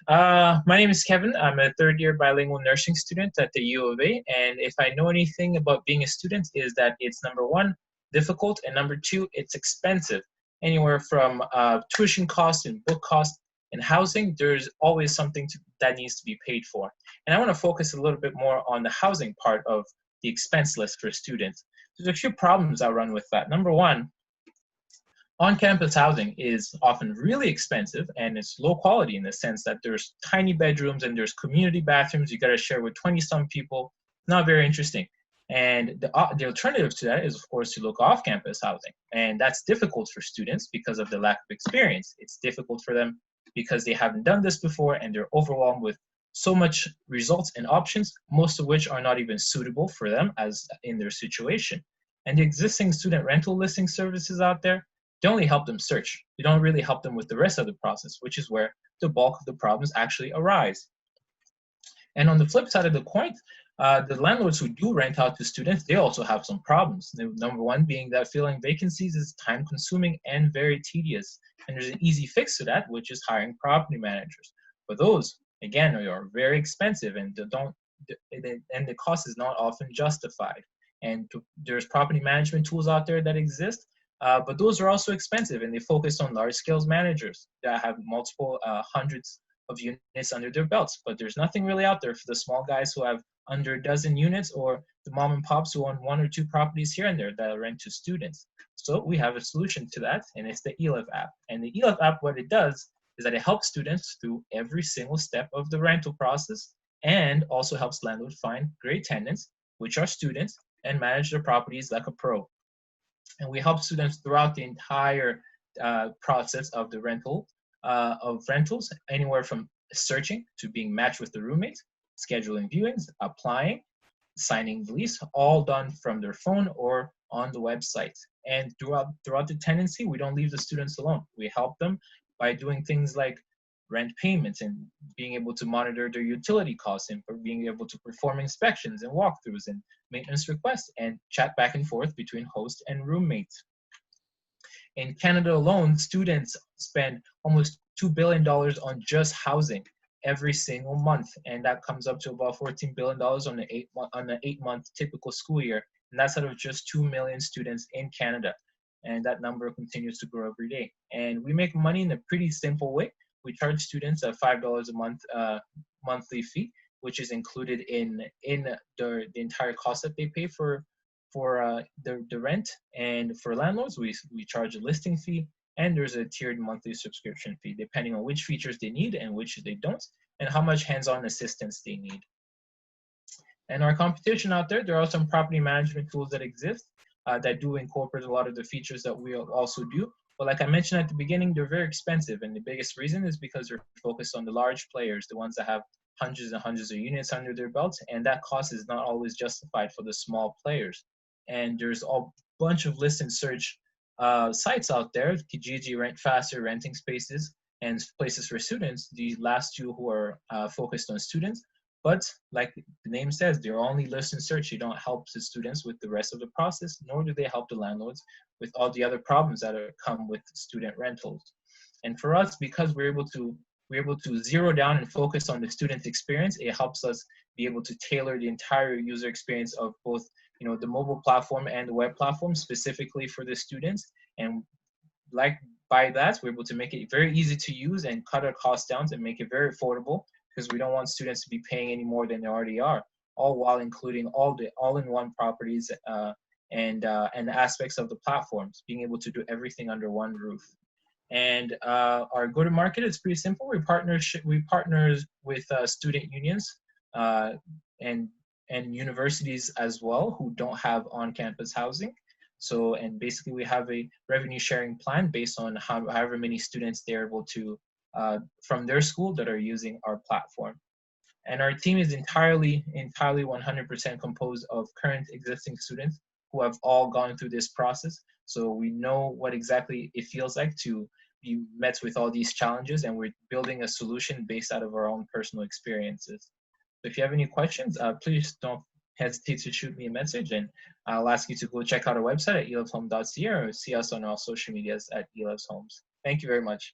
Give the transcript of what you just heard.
My name is Kevin. I'm a third-year bilingual nursing student at the U of A, and if I know anything about being a student is that it's number one, difficult, and number two, it's expensive. Anywhere from tuition costs and book costs and housing, there's always something that needs to be paid for. And I want to focus a little bit more on the housing part of the expense list for students. There's a few problems I run with that. Number one, on-campus housing is often really expensive and it's low quality in the sense that there's tiny bedrooms and there's community bathrooms you got to share with 20-some people. Not very interesting. And the alternative to that is, of course, to look off-campus housing. And that's difficult for students because of the lack of experience. It's difficult for them because they haven't done this before and they're overwhelmed with so much results and options, most of which are not even suitable for them as in their situation. And the existing student rental listing services out there, they only help them search. They don't really help them with the rest of the process, which is where the bulk of the problems actually arise. And on the flip side of the coin, the landlords who do rent out to students, they also have some problems. Number one being that filling vacancies is time consuming and very tedious. And there's an easy fix to that, which is hiring property managers. But those, again, are very expensive and the cost is not often justified. And there's property management tools out there that exist, but those are also expensive and they focus on large scale managers that have multiple hundreds of units under their belts. But there's nothing really out there for the small guys who have under a dozen units or the mom and pops who own one or two properties here and there that rent to students. So we have a solution to that, and it's the ELEV app. And the ELEV app, what it does is that it helps students through every single step of the rental process and also helps landlords find great tenants, which are students, and manage their properties like a pro. And we help students throughout the entire process of the rentals, anywhere from searching to being matched with the roommate, scheduling viewings, applying, signing the lease, all done from their phone or on the website. And throughout the tenancy, we don't leave the students alone. We help them by doing things like rent payments and being able to monitor their utility costs and for being able to perform inspections and walkthroughs and maintenance requests and chat back and forth between host and roommate. In Canada alone, students spend almost $2 billion on just housing every single month, and that comes up to about $14 billion on the 8-month typical school year, and that's out of just 2 million students in Canada, and that number continues to grow every day. And we make money in a pretty simple way. We charge students a $5 a month monthly fee, which is included in the entire cost that they pay for the rent. And for landlords, we charge a listing fee, and there's a tiered monthly subscription fee depending on which features they need and which they don't, and how much hands-on assistance they need. And our competition out there, there are some property management tools that exist that do incorporate a lot of the features that we also do. But like I mentioned at the beginning, they're very expensive. And the biggest reason is because they're focused on the large players, the ones that have hundreds and hundreds of units under their belts. And that cost is not always justified for the small players. And there's a bunch of list and search sites out there, Kijiji, Rent Faster, Renting Spaces, and Places for Students, the last two who are focused on students. But like the name says, they're only list and search. They don't help the students with the rest of the process, nor do they help the landlords with all the other problems that come with student rentals. And for us, because we're able to zero down and focus on the student experience, it helps us be able to tailor the entire user experience of both the mobile platform and the web platform specifically for the students. And by that, we're able to make it very easy to use and cut our costs down and make it very affordable, because we don't want students to be paying any more than they already are, all while including all-in-one properties and aspects of the platforms, being able to do everything under one roof. And our go-to-market is pretty simple. We partner with student unions and universities as well who don't have on-campus housing. So, and basically we have a revenue sharing plan based on however many students they're able to from their school that are using our platform. And our team is entirely 100% composed of current existing students who have all gone through this process. So we know what exactly it feels like to be met with all these challenges, and we're building a solution based out of our own personal experiences. So if you have any questions, please don't hesitate to shoot me a message, and I'll ask you to go check out our website at elevhome.ca or see us on our social medias at elevshomes. Thank you very much.